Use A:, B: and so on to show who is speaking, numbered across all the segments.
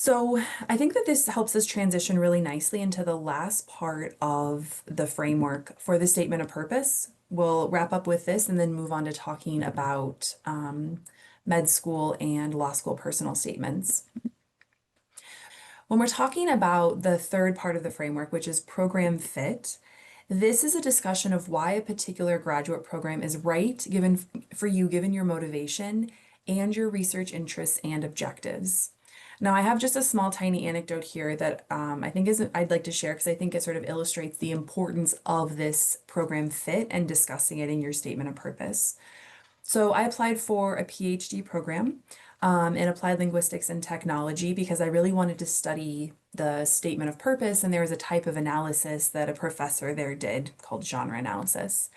A: So I think that this helps us transition really nicely into the last part of the framework for the statement of purpose. We'll wrap up with this and then move on to talking about med school and law school personal statements. When we're talking about the third part of the framework, which is program fit, this is a discussion of why a particular graduate program is right given for you, given your motivation and your research interests and objectives. Now, I have just a small, tiny anecdote here that I'd like to share because I think it sort of illustrates the importance of this program fit and discussing it in your statement of purpose. So I applied for a PhD program in applied linguistics and technology because I really wanted to study the statement of purpose, and there was a type of analysis that a professor there did called genre analysis.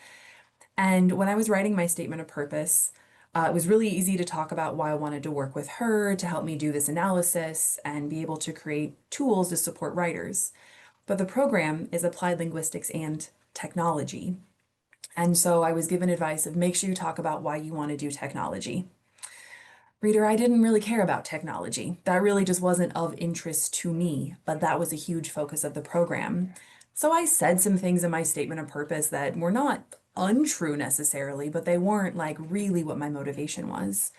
A: And when I was writing my statement of purpose, it was really easy to talk about why I wanted to work with her to help me do this analysis and be able to create tools to support writers. But the program is applied linguistics and technology. And so I was given advice of make sure you talk about why you want to do technology. Reader, I didn't really care about technology. That really just wasn't of interest to me, but that was a huge focus of the program. So I said some things in my statement of purpose that were not untrue necessarily, but they weren't like really what my motivation was.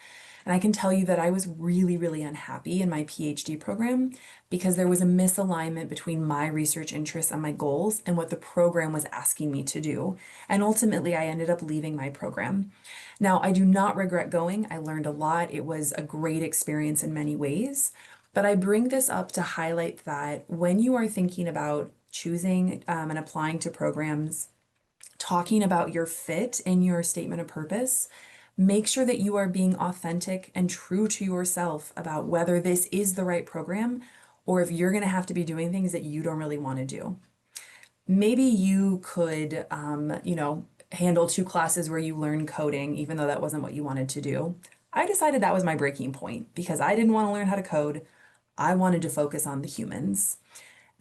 A: And I can tell you that I was really, really unhappy in my PhD program because there was a misalignment between my research interests and my goals and what the program was asking me to do. And ultimately, I ended up leaving my program. Now, I do not regret going. I learned a lot. It was a great experience in many ways. But I bring this up to highlight that when you are thinking about choosing and applying to programs, talking about your fit in your statement of purpose, make sure that you are being authentic and true to yourself about whether this is the right program or if you're going to have to be doing things that you don't really want to do. Maybe you could, handle two classes where you learn coding, even though that wasn't what you wanted to do. I decided that was my breaking point because I didn't want to learn how to code. I wanted to focus on the humans.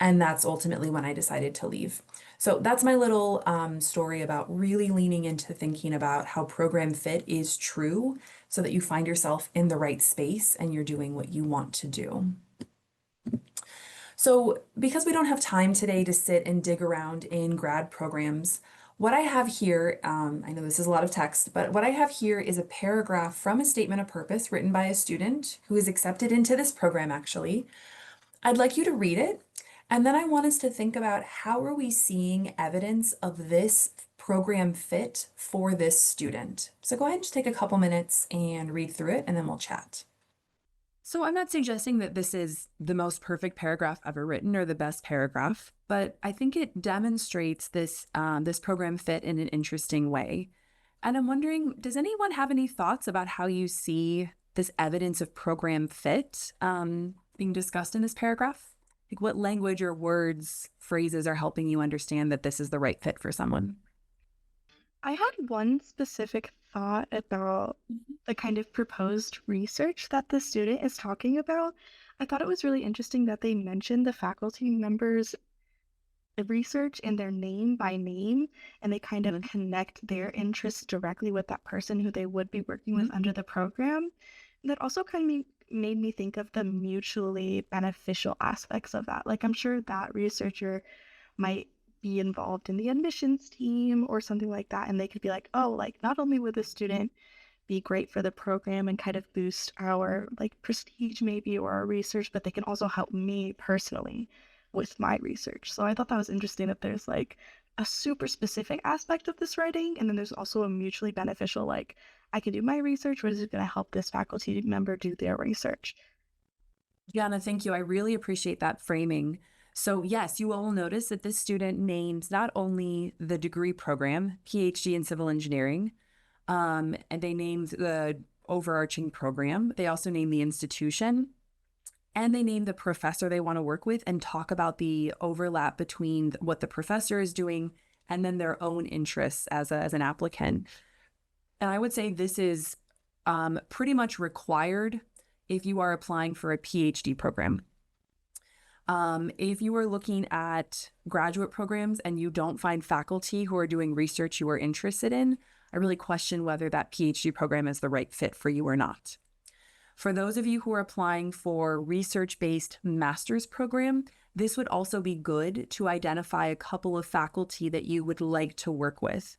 A: And that's ultimately when I decided to leave. So that's my little story about really leaning into thinking about how program fit is true so that you find yourself in the right space and you're doing what you want to do. So because we don't have time today to sit and dig around in grad programs, what I have here, I know this is a lot of text, but what I have here is a paragraph from a statement of purpose written by a student who is accepted into this program, actually. I'd like you to read it, and then I want us to think about how are we seeing evidence of this program fit for this student. So go ahead and just take a couple minutes and read through it, and then we'll chat.
B: So I'm not suggesting that this is the most perfect paragraph ever written or the best paragraph, but I think it demonstrates this program fit in an interesting way. And I'm wondering, does anyone have any thoughts about how you see this evidence of program fit being discussed in this paragraph? Like what language or words, phrases are helping you understand that this is the right fit for someone?
C: I had one specific thought about the kind of proposed research that the student is talking about. I thought it was really interesting that they mentioned the faculty members' research in their name by name, and they kind of
B: Mhm.
C: connect their interests directly with that person who they would be working with under the program. That also kind of made me think of the mutually beneficial aspects of that. Like, I'm sure that researcher might be involved in the admissions team or something like that. And they could be like, oh, like not only would the student be great for the program and kind of boost our like prestige maybe or our research, but they can also help me personally with my research. So I thought that was interesting that there's like a super specific aspect of this writing, and then there's also a mutually beneficial, like I can do my research, what is it going to help this faculty member do their research?
B: Gianna, thank you. I really appreciate that framing. So, yes, you will notice that this student names not only the degree program, PhD in civil engineering, and they named the overarching program. They also name the institution and they name the professor they want to work with and talk about the overlap between what the professor is doing and then their own interests as an applicant. And I would say this is pretty much required if you are applying for a PhD program. If you are looking at graduate programs and you don't find faculty who are doing research you are interested in, I really question whether that PhD program is the right fit for you or not. For those of you who are applying for research-based master's program, this would also be good to identify a couple of faculty that you would like to work with.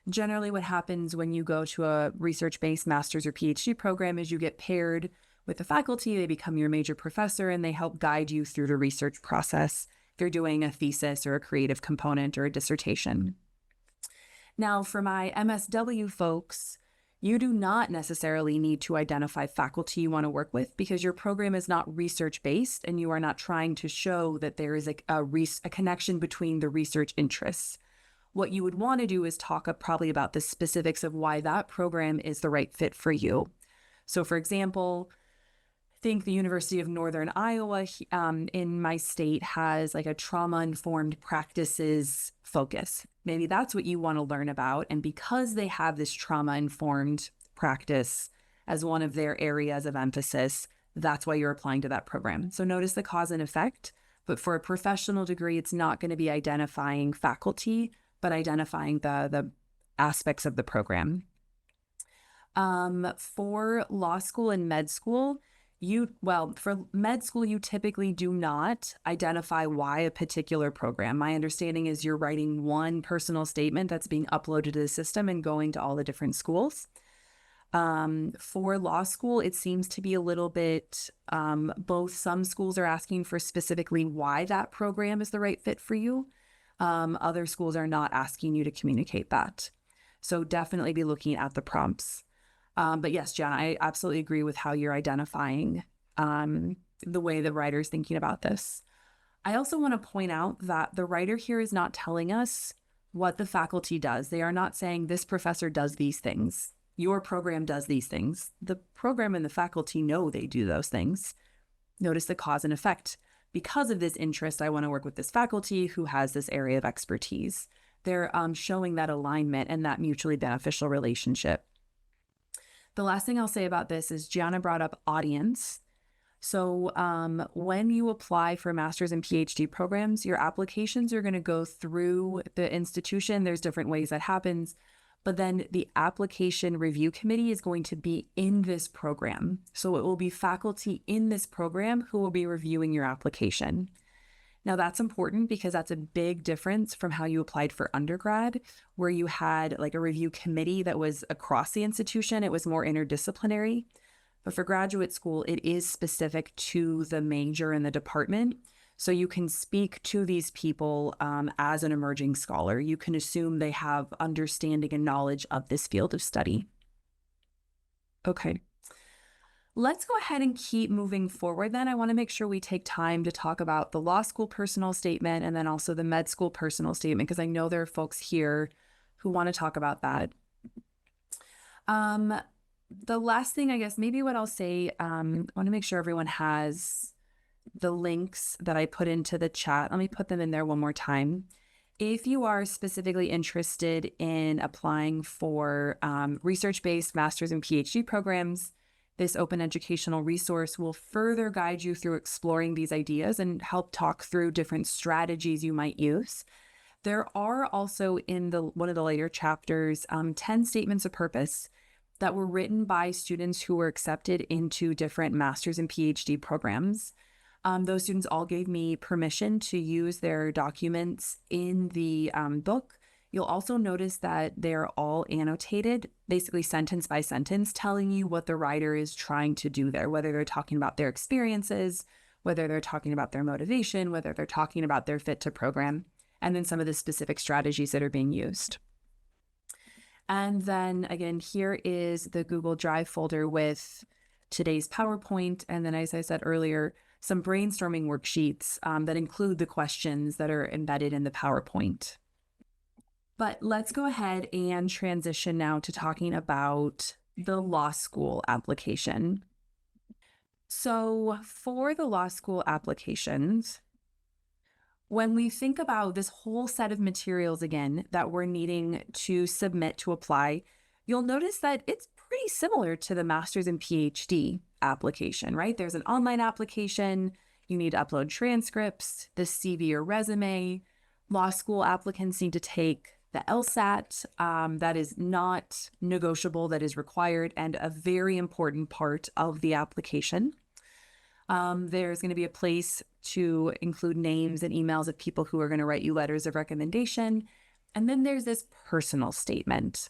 B: Generally, what happens when you go to a research-based master's or PhD program is you get paired with the faculty, they become your major professor, and they help guide you through the research process if you're doing a thesis or a creative component or a dissertation. Now, for my MSW folks, you do not necessarily need to identify faculty you want to work with because your program is not research-based and you are not trying to show that there is a connection between the research interests. What you would want to do is talk probably about the specifics of why that program is the right fit for you. So for example, I think the University of Northern Iowa in my state has like a trauma-informed practices focus. Maybe that's what you want to learn about. And because they have this trauma-informed practice as one of their areas of emphasis, that's why you're applying to that program. So notice the cause and effect. But for a professional degree, it's not going to be identifying faculty, but identifying the aspects of the program. For law school and med school, for med school, you typically do not identify why a particular program. My understanding is you're writing one personal statement that's being uploaded to the system and going to all the different schools. For law school, it seems to be a little bit both. Some schools are asking for specifically why that program is the right fit for you. Other schools are not asking you to communicate that. So definitely be looking at the prompts. But yes, Jen, I absolutely agree with how you're identifying the way the writer's thinking about this. I also want to point out that the writer here is not telling us what the faculty does. They are not saying this professor does these things. Your program does these things. The program and the faculty know they do those things. Notice the cause and effect. Because of this interest, I want to work with this faculty who has this area of expertise. They're showing that alignment and that mutually beneficial relationship. The last thing I'll say about this is Gianna brought up audience. So when you apply for master's and PhD programs, your applications are going to go through the institution. There's different ways that happens. But then the application review committee is going to be in this program. So it will be faculty in this program who will be reviewing your application. Now that's important because that's a big difference from how you applied for undergrad, where you had like a review committee that was across the institution. It was more interdisciplinary. But for graduate school, it is specific to the major and the department. So you can speak to these people as an emerging scholar. You can assume they have understanding and knowledge of this field of study. Okay. Let's go ahead and keep moving forward then. I want to make sure we take time to talk about the law school personal statement and then also the med school personal statement, because I know there are folks here who want to talk about that. The last thing, I guess, maybe what I'll say, I want to make sure everyone has the links that I put into the chat. Let me put them in there one more time. If you are specifically interested in applying for research-based master's and PhD programs, this open educational resource will further guide you through exploring these ideas and help talk through different strategies you might use. There are also in one of the later chapters 10 statements of purpose that were written by students who were accepted into different master's and PhD programs. Those students all gave me permission to use their documents in the book. You'll also notice that they're all annotated, basically sentence by sentence, telling you what the writer is trying to do there, whether they're talking about their experiences, whether they're talking about their motivation, whether they're talking about their fit to program, and then some of the specific strategies that are being used. And then again, here is the Google Drive folder with today's PowerPoint. And then, as I said earlier, some brainstorming worksheets that include the questions that are embedded in the PowerPoint. But let's go ahead and transition now to talking about the law school application. So for the law school applications, when we think about this whole set of materials again that we're needing to submit to apply, you'll notice that it's pretty similar to the master's and PhD application, right? There's an online application. You need to upload transcripts, the CV or resume. Law school applicants need to take the the LSAT. That is not negotiable, that is required and a very important part of the application. There's going to be a place to include names and emails of people who are going to write you letters of recommendation. And then there's this personal statement.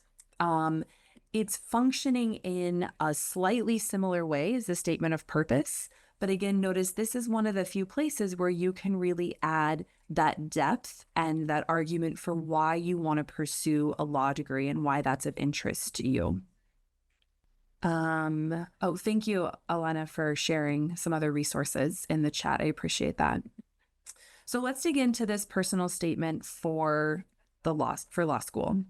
B: It's functioning in a slightly similar way as the statement of purpose. But again, notice this is one of the few places where you can really add that depth and that argument for why you want to pursue a law degree and why that's of interest to you. Oh, thank you, Alana, for sharing some other resources in the chat. I appreciate that. So let's dig into this personal statement for law school.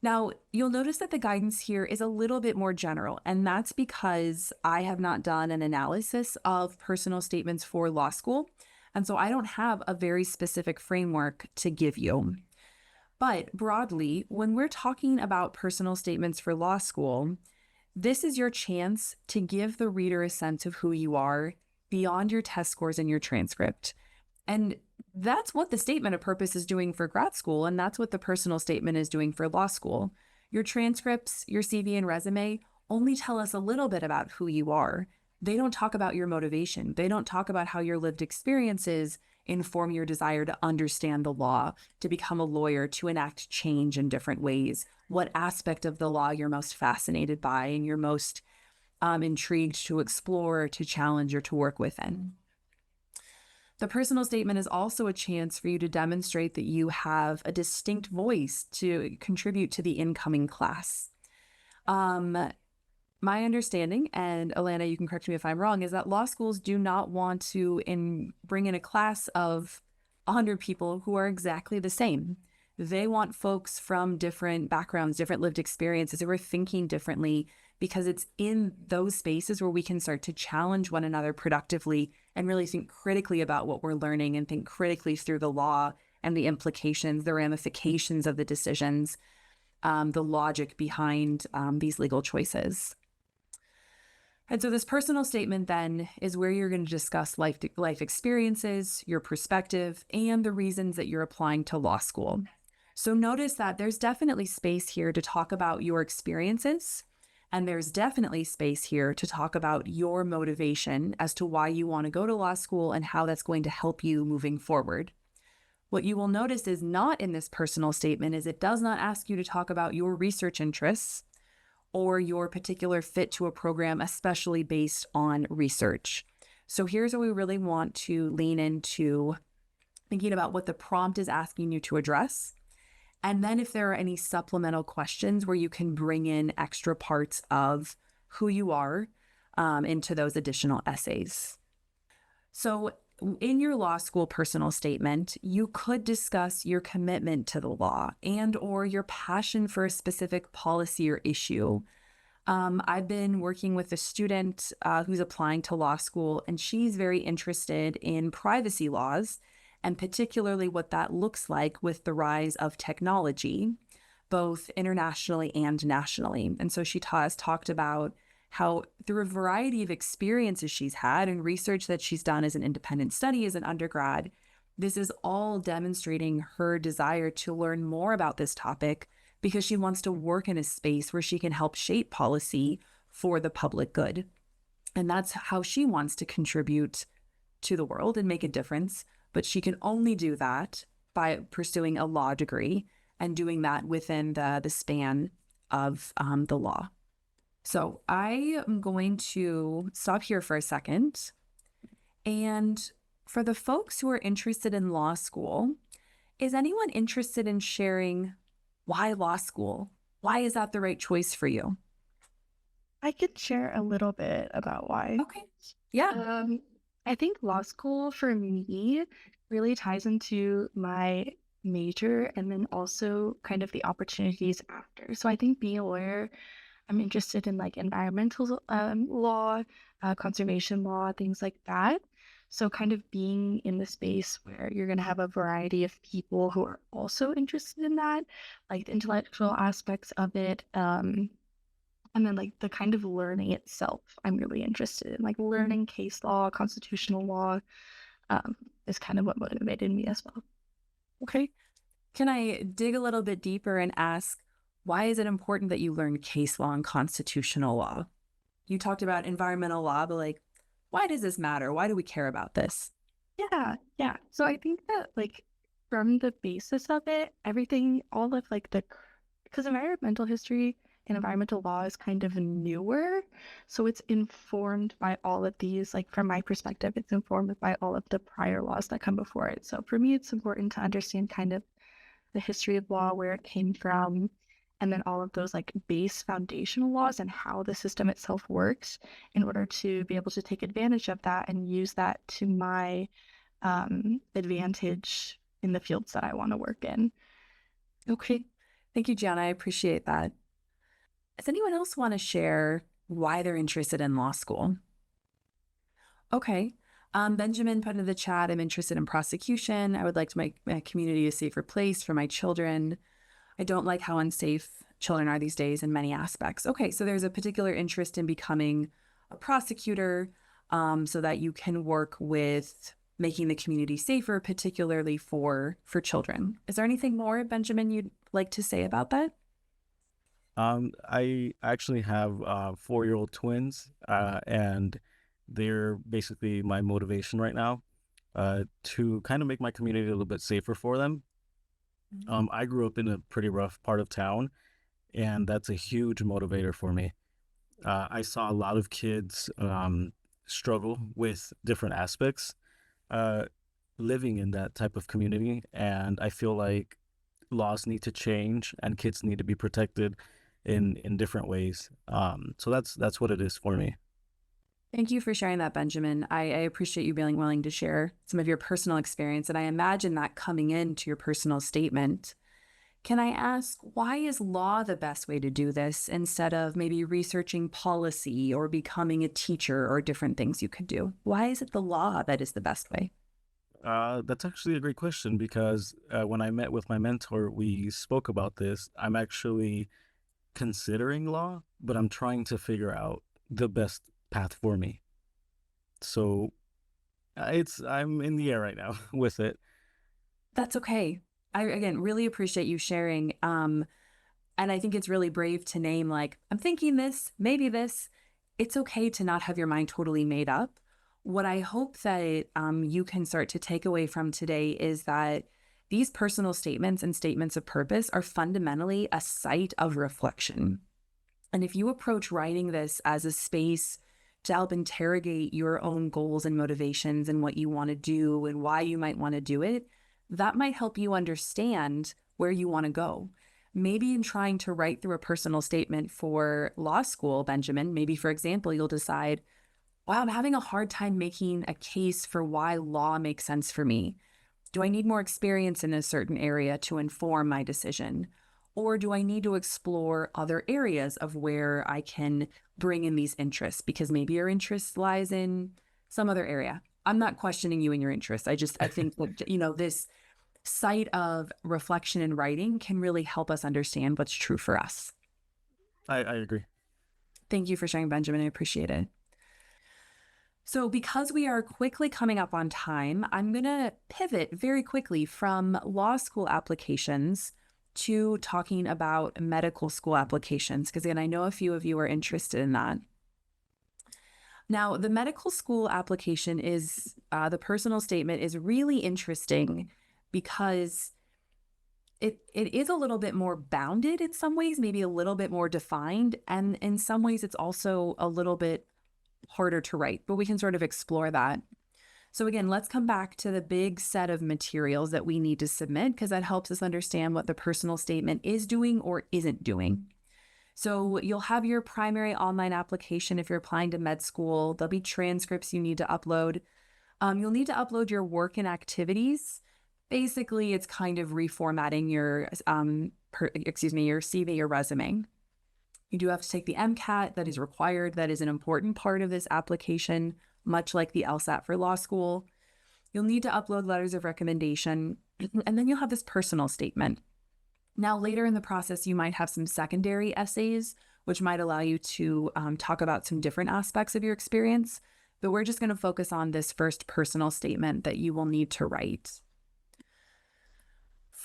B: Now, you'll notice that the guidance here is a little bit more general, and that's because I have not done an analysis of personal statements for law school, and so I don't have a very specific framework to give you. But broadly, when we're talking about personal statements for law school, this is your chance to give the reader a sense of who you are beyond your test scores and your transcript. And that's what the statement of purpose is doing for grad school, and that's what the personal statement is doing for law school. Your transcripts, your CV and resume only tell us a little bit about who you are. They don't talk about your motivation. They don't talk about how your lived experiences inform your desire to understand the law, to become a lawyer, to enact change in different ways, what aspect of the law you're most fascinated by and you're most intrigued to explore, to challenge, or to work within. The personal statement is also a chance for you to demonstrate that you have a distinct voice to contribute to the incoming class. My understanding, and Alana, you can correct me if I'm wrong, is that law schools do not want to bring in a class of 100 people who are exactly the same. They want folks from different backgrounds, different lived experiences, who are thinking differently, because it's in those spaces where we can start to challenge one another productively and really think critically about what we're learning and think critically through the law and the implications, the ramifications of the decisions, the logic behind these legal choices. And so this personal statement then is where you're going to discuss life experiences, your perspective, and the reasons that you're applying to law school. So notice that there's definitely space here to talk about your experiences, and there's definitely space here to talk about your motivation as to why you want to go to law school and how that's going to help you moving forward. What you will notice is not in this personal statement is it does not ask you to talk about your research interests or your particular fit to a program, especially based on research. So here's where we really want to lean into thinking about what the prompt is asking you to address. And then if there are any supplemental questions where you can bring in extra parts of who you are into those additional essays. So in your law school personal statement, you could discuss your commitment to the law and or your passion for a specific policy or issue. I've been working with a student who's applying to law school, and she's very interested in privacy laws, and particularly what that looks like with the rise of technology, both internationally and nationally. And so she has talked about how through a variety of experiences she's had and research that she's done as an independent study as an undergrad, this is all demonstrating her desire to learn more about this topic because she wants to work in a space where she can help shape policy for the public good. And that's how she wants to contribute to the world and make a difference. But she can only do that by pursuing a law degree and doing that within the span of the law. So I am going to stop here for a second. And for the folks who are interested in law school, is anyone interested in sharing why law school? Why is that the right choice for you?
C: I could share a little bit about why.
B: Okay. Yeah.
C: I think law school for me really ties into my major and then also kind of the opportunities after. So I think being a lawyer, I'm interested in like environmental law, conservation law, things like that. So kind of being in the space where you're going to have a variety of people who are also interested in that, like the intellectual aspects of it. And then like the kind of learning itself, I'm really interested in, like learning case law, constitutional law, is kind of what motivated me as well.
B: Okay. Can I dig a little bit deeper and ask, why is it important that you learn case law and constitutional law? You talked about environmental law, but like, why does this matter? Why do we care about this?
C: Yeah, yeah. So I think that like from the basis of it, everything, all of like because environmental history and environmental law is kind of newer, so it's informed by all of these, like from my perspective, it's informed by all of the prior laws that come before it. So for me, it's important to understand kind of the history of law, where it came from, and then all of those like base foundational laws and how the system itself works in order to be able to take advantage of that and use that to my advantage in the fields that I want to work in.
B: Okay. Thank you, Gianna. I appreciate that. Does anyone else want to share why they're interested in law school? Okay. Benjamin put into the chat, I'm interested in prosecution. I would like to make my community a safer place for my children. I don't like how unsafe children are these days in many aspects. Okay, so there's a particular interest in becoming a prosecutor so that you can work with making the community safer, particularly for children. Is there anything more, Benjamin, you'd like to say about that?
D: I actually have 4-year-old twins, and they're basically my motivation right now, to kind of make my community a little bit safer for them. I grew up in a pretty rough part of town, and that's a huge motivator for me. I saw a lot of kids struggle with different aspects uh, living in that type of community, and I feel like laws need to change and kids need to be protected in different ways. So that's what it is for me.
B: Thank you for sharing that, Benjamin. I appreciate you being willing to share some of your personal experience, and I imagine that coming into your personal statement. Can I ask, why is law the best way to do this instead of maybe researching policy or becoming a teacher or different things you could do? Why is it the law that is the best way?
D: That's actually a great question because when I met with my mentor, we spoke about this. I'm actually considering law, but I'm trying to figure out the best path for me. So I'm in the air right now with it.
B: That's okay. I, again, really appreciate you sharing. And I think it's really brave to name, like, I'm thinking this, maybe this. It's okay to not have your mind totally made up. What I hope that you can start to take away from today is that these personal statements and statements of purpose are fundamentally a site of reflection. And if you approach writing this as a space to help interrogate your own goals and motivations and what you want to do and why you might want to do it, that might help you understand where you want to go. Maybe in trying to write through a personal statement for law school, Benjamin, maybe for example, you'll decide, wow, I'm having a hard time making a case for why law makes sense for me. Do I need more experience in a certain area to inform my decision? Or do I need to explore other areas of where I can bring in these interests? Because maybe your interest lies in some other area. I'm not questioning you and your interests. I think that, this site of reflection and writing can really help us understand what's true for us.
D: I agree.
B: Thank you for sharing, Benjamin. I appreciate it. So because we are quickly coming up on time, I'm going to pivot very quickly from law school applications to talking about medical school applications, because again, I know a few of you are interested in that. Now, the medical school application is, the personal statement is really interesting because it is a little bit more bounded in some ways, maybe a little bit more defined, and in some ways it's also a little bit harder to write, but we can sort of explore that. So again, let's come back to the big set of materials that we need to submit because that helps us understand what the personal statement is doing or isn't doing. So you'll have your primary online application if you're applying to med school. There'll be transcripts you need to upload. You'll need to upload your work and activities. Basically, it's kind of reformatting your your CV, your resume. You do have to take the MCAT. That is required. That is an important part of this application, much like the LSAT for law school. You'll need to upload letters of recommendation, and then you'll have this personal statement. Now, later in the process, you might have some secondary essays, which might allow you to talk about some different aspects of your experience, but we're just going to focus on this first personal statement that you will need to write.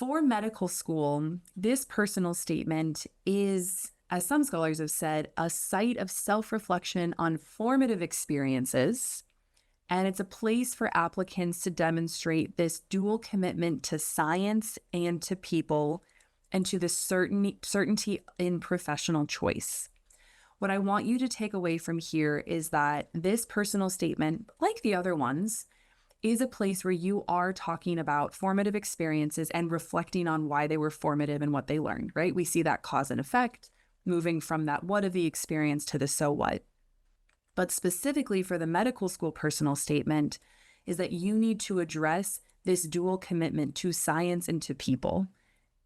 B: For medical school, this personal statement is, as some scholars have said, a site of self-reflection on formative experiences, and it's a place for applicants to demonstrate this dual commitment to science and to people and to the certainty in professional choice. What I want you to take away from here is that this personal statement, like the other ones, is a place where you are talking about formative experiences and reflecting on why they were formative and what they learned, right? We see that cause and effect, moving from that what of the experience to the so what. But specifically for the medical school personal statement is that you need to address this dual commitment to science and to people.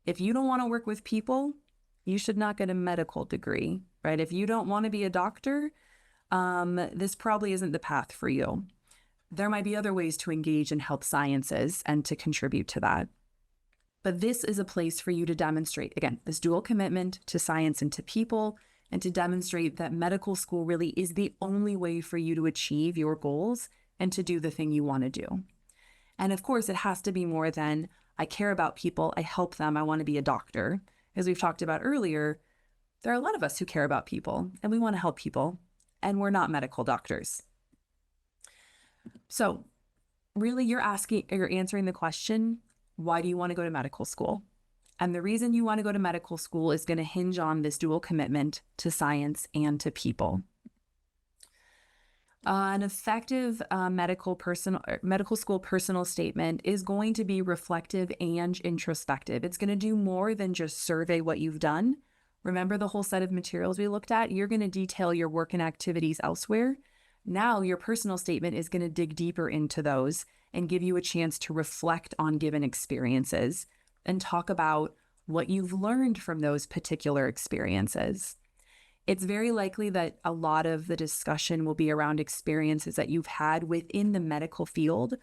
B: If you don't want to work with people, you should not get a medical degree, right? If you don't want to be a doctor, this probably isn't the path for you. There might be other ways to engage in health sciences and to contribute to that. But this is a place for you to demonstrate, again, this dual commitment to science and to people, and to demonstrate that medical school really is the only way for you to achieve your goals and to do the thing you want to do. And of course, it has to be more than, I care about people, I help them, I want to be a doctor. As we've talked about earlier, there are a lot of us who care about people and we want to help people, and we're not medical doctors. So really you're answering the question, why do you want to go to medical school? And the reason you want to go to medical school is going to hinge on this dual commitment to science and to people. An effective medical school personal statement is going to be reflective and introspective. It's going to do more than just survey what you've done. Remember the whole set of materials we looked at? You're going to detail your work and activities elsewhere. Now your personal statement is going to dig deeper into those and give you a chance to reflect on given experiences and talk about what you've learned from those particular experiences. It's very likely that a lot of the discussion will be around experiences that you've had within the medical field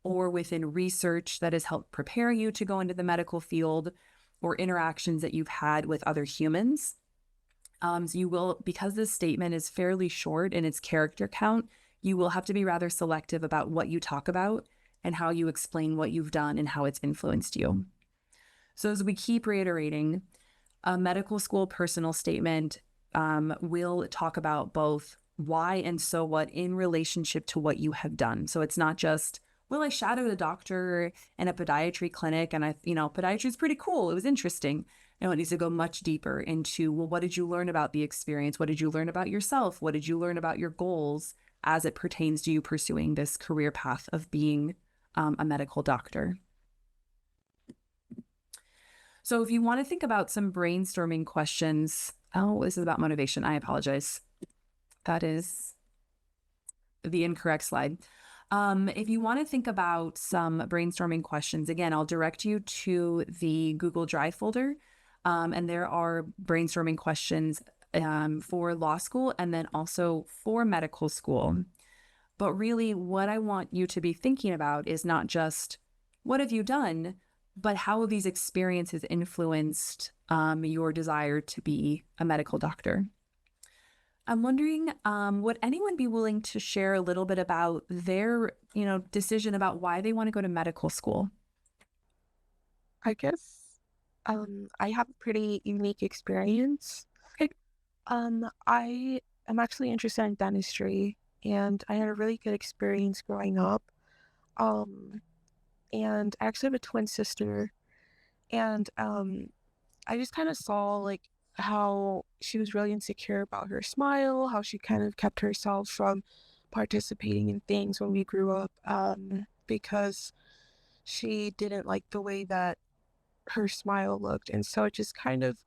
B: or within research that has helped prepare you to go into the medical field, or interactions that you've had with other humans. So you will, because this statement is fairly short in its character count, you will have to be rather selective about what you talk about and how you explain what you've done and how it's influenced you. So as we keep reiterating, a medical school personal statement will talk about both why and so what in relationship to what you have done. So it's not just, well, I shadowed a doctor in a podiatry clinic and podiatry is pretty cool. It was interesting. No, it needs to go much deeper into, well, what did you learn about the experience? What did you learn about yourself? What did you learn about your goals as it pertains to you pursuing this career path of being a medical doctor? So if you want to think about some brainstorming questions, this is about motivation. I apologize. That is the incorrect slide. If you want to think about some brainstorming questions, again, I'll direct you to the Google Drive folder. And there are brainstorming questions for law school and then also for medical school. But really what I want you to be thinking about is not just what have you done, but how have these experiences influenced your desire to be a medical doctor? I'm wondering, would anyone be willing to share a little bit about their, decision about why they want to go to medical school?
C: I guess I have a pretty unique experience. I am actually interested in dentistry, and I had a really good experience growing up. And I actually have a twin sister, and I just kind of saw like how she was really insecure about her smile, how she kind of kept herself from participating in things when we grew up, because she didn't like the way that her smile looked. And so it just kind of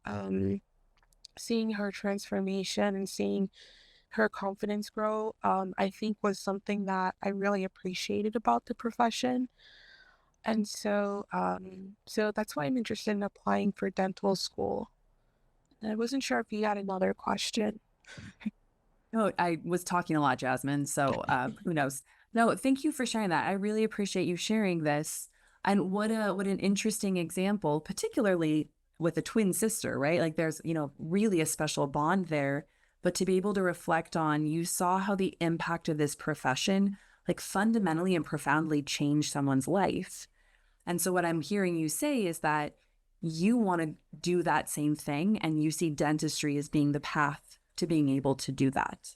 C: seeing her transformation and seeing her confidence grow, I think was something that I really appreciated about the profession. And so so that's why I'm interested in applying for dental school. And I wasn't sure if you had another question.
B: Oh, I was talking a lot, Jasmine, so who knows? No, thank you for sharing that. I really appreciate you sharing this. And what an interesting example, particularly with a twin sister, right? Like there's, really a special bond there. But to be able to reflect on, you saw how the impact of this profession, like fundamentally and profoundly changed someone's life. And so what I'm hearing you say is that you want to do that same thing, and you see dentistry as being the path to being able to do that.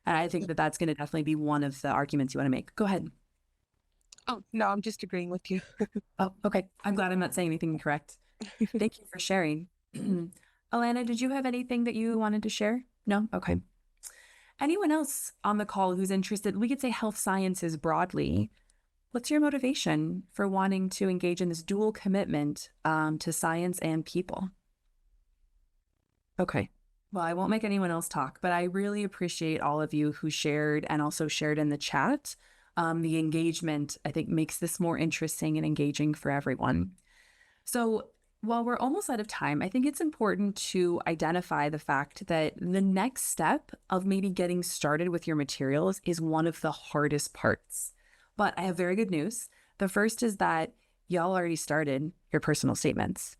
B: And I think that that's going to definitely be one of the arguments you want to make. Go ahead.
E: Oh, no, I'm just agreeing with you.
B: Oh, okay. I'm glad I'm not saying anything incorrect. Thank you for sharing. Alana, did you have anything that you wanted to share? No? Okay. Anyone else on the call who's interested? We could say health sciences broadly. What's your motivation for wanting to engage in this dual commitment to science and people? Okay. Well, I won't make anyone else talk, but I really appreciate all of you who shared and also shared in the chat. The engagement, I think, makes this more interesting and engaging for everyone. So while we're almost out of time, I think it's important to identify the fact that the next step of maybe getting started with your materials is one of the hardest parts. But I have very good news. The first is that y'all already started your personal statements.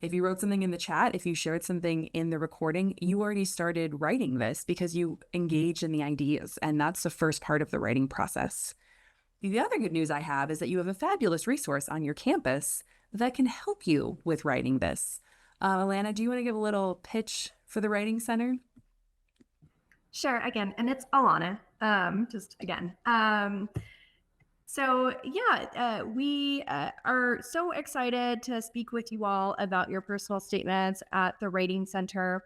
B: If you wrote something in the chat, if you shared something in the recording, you already started writing this because you engaged in the ideas, and that's the first part of the writing process. The other good news I have is that you have a fabulous resource on your campus that can help you with writing this. Alana, do you want to give a little pitch for the Writing Center?
F: Sure, again, and it's Alana, just again. So yeah, we are so excited to speak with you all about your personal statements at the Writing Center.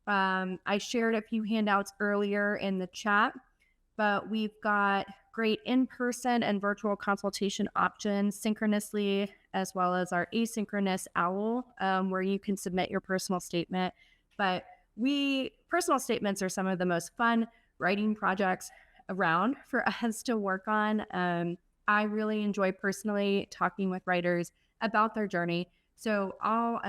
F: I shared a few handouts earlier in the chat, but we've got great in-person and virtual consultation options synchronously, as well as our asynchronous OWL, where you can submit your personal statement. But personal statements are some of the most fun writing projects around for us to work on. I really enjoy personally talking with writers about their journey. So I'll,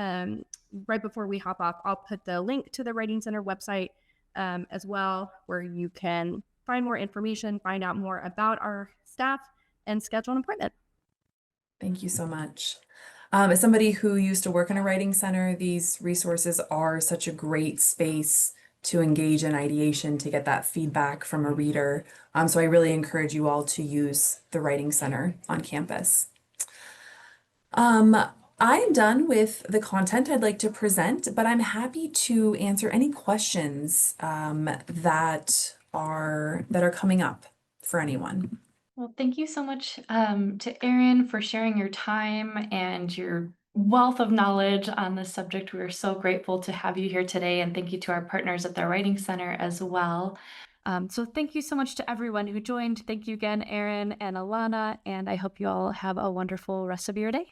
F: right before we hop off, I'll put the link to the Writing Center website as well, where you can find more information, find out more about our staff, and schedule an appointment.
A: Thank you so much. As somebody who used to work in a writing center, these resources are such a great space to engage in ideation, to get that feedback from a reader. So I really encourage you all to use the Writing Center on campus. I'm done with the content I'd like to present, but I'm happy to answer any questions that are coming up for anyone.
G: Well, thank you so much to Erin for sharing your time and your wealth of knowledge on this subject. We are so grateful to have you here today, and thank you to our partners at the Writing Center as well. So thank you so much to everyone who joined. Thank you again, Erin and Alana, and I hope you all have a wonderful rest of your day.